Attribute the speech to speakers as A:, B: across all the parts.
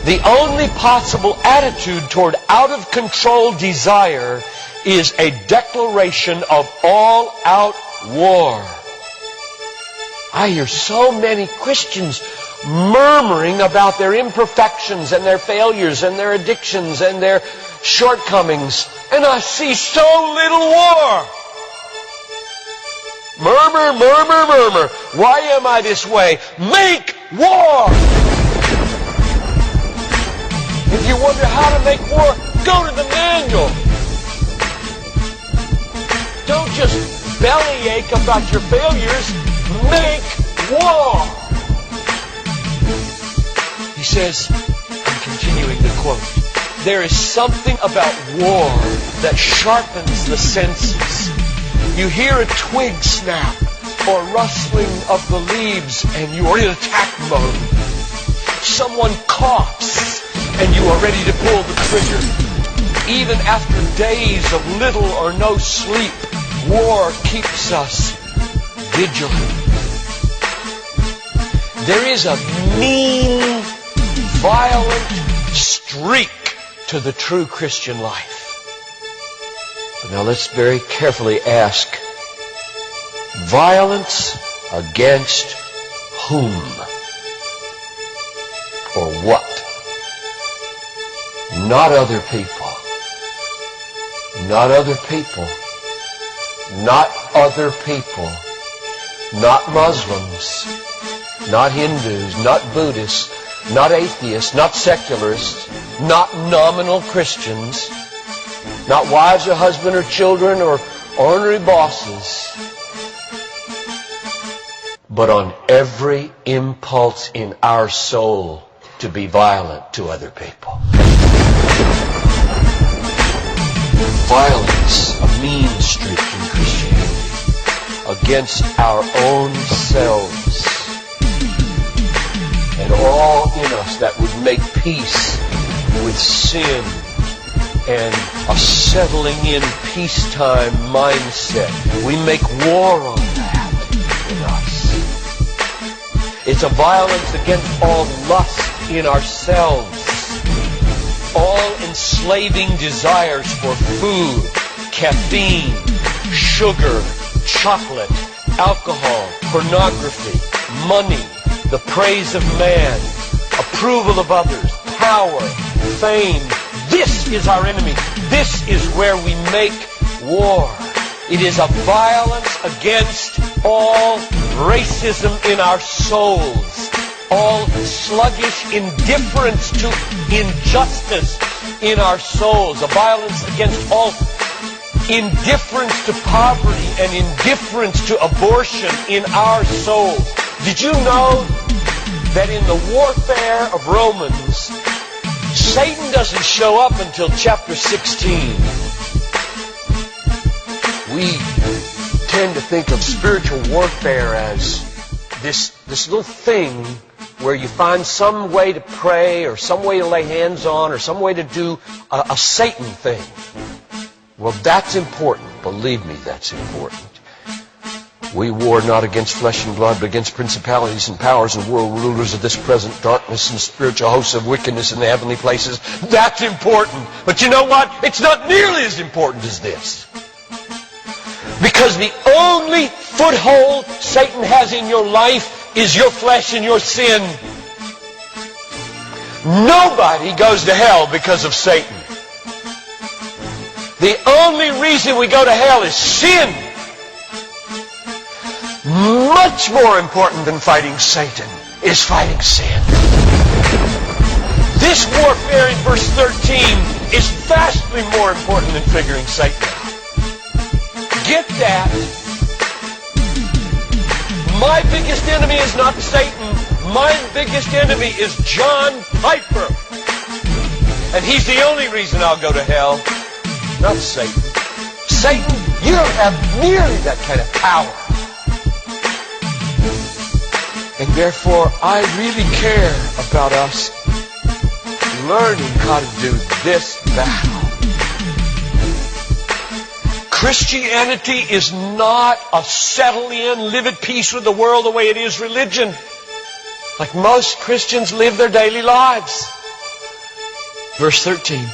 A: The only possible attitude toward out-of-control desire is a declaration of all-out war. I hear so many Christians murmuring about their imperfections and their failures and their addictions and their shortcomings, and I see so little war. Murmur, murmur, murmur. Why am I this way? Make war! If you wonder how to make war, go to the manual. Don't just bellyache about your failures. Make war! He says, I'm continuing the quote, there is something about war that sharpens the senses. You hear a twig snap or rustling of the leaves and you are in attack mode. Someone coughs and you are ready to pull the trigger. Even after days of little or no sleep, war keeps us vigilant. There is a mean, violent streak to the true Christian life. But now let's very carefully ask, violence against whom? Or what? Not other people. Not other people. Not other people. Not Muslims. Not Hindus. Not Buddhists. Not atheists. Not secularists. Not nominal Christians. Not wives or husband or children or ornery bosses. But on every impulse in our soul to be violent to other people. Violence, a mean streak in Christianity, against our own selves. And all in us that would make peace with sin and a settling in peacetime mindset. We make war on that in us. It's a violence against all lust in ourselves. All enslaving desires for food, caffeine, sugar, chocolate, alcohol, pornography, money, the praise of man, approval of others, power, fame. This is our enemy. This is where we make war. It is a violence against all racism in our souls, all sluggish indifference to injustice in our souls, a violence against all indifference to poverty and indifference to abortion in our souls. Did you know that in the warfare of Romans, Satan doesn't show up until chapter 16. We tend to think of spiritual warfare as this little thing where you find some way to pray or some way to lay hands on or some way to do a Satan thing. Well, that's important. Believe me, that's important. We war not against flesh and blood, but against principalities and powers and world rulers of this present darkness and spiritual hosts of wickedness in the heavenly places. That's important. But you know what? It's not nearly as important as this. Because the only foothold Satan has in your life is your flesh and your sin. Nobody goes to hell because of Satan. The only reason we go to hell is sin. Much more important than fighting Satan is fighting sin. This warfare in verse 13 is vastly more important than figuring Satan out. Get that. My biggest enemy is not Satan. My biggest enemy is John Piper. And he's the only reason I'll go to hell, not Satan. Satan, you don't have nearly that kind of power. And therefore, I really care about us learning how to do this battle. Christianity is not a settle in, live at peace with the world the way it is religion. Like most Christians live their daily lives. Verse 13.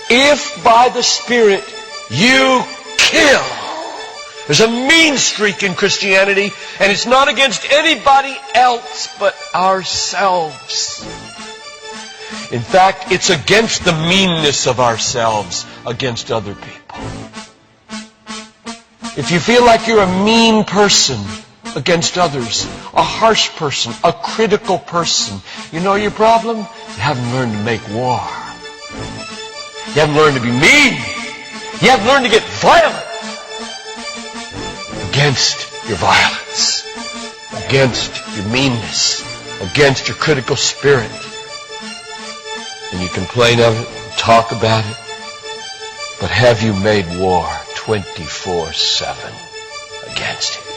A: If by the Spirit you kill. There's a mean streak in Christianity, and it's not against anybody else but ourselves. In fact, it's against the meanness of ourselves against other people. If you feel like you're a mean person against others, a harsh person, a critical person, you know your problem? You haven't learned to make war. You haven't learned to be mean. You haven't learned to get violent against your violence, against your meanness, against your critical spirit. And you complain of it, talk about it, but have you made war 24/7 against it?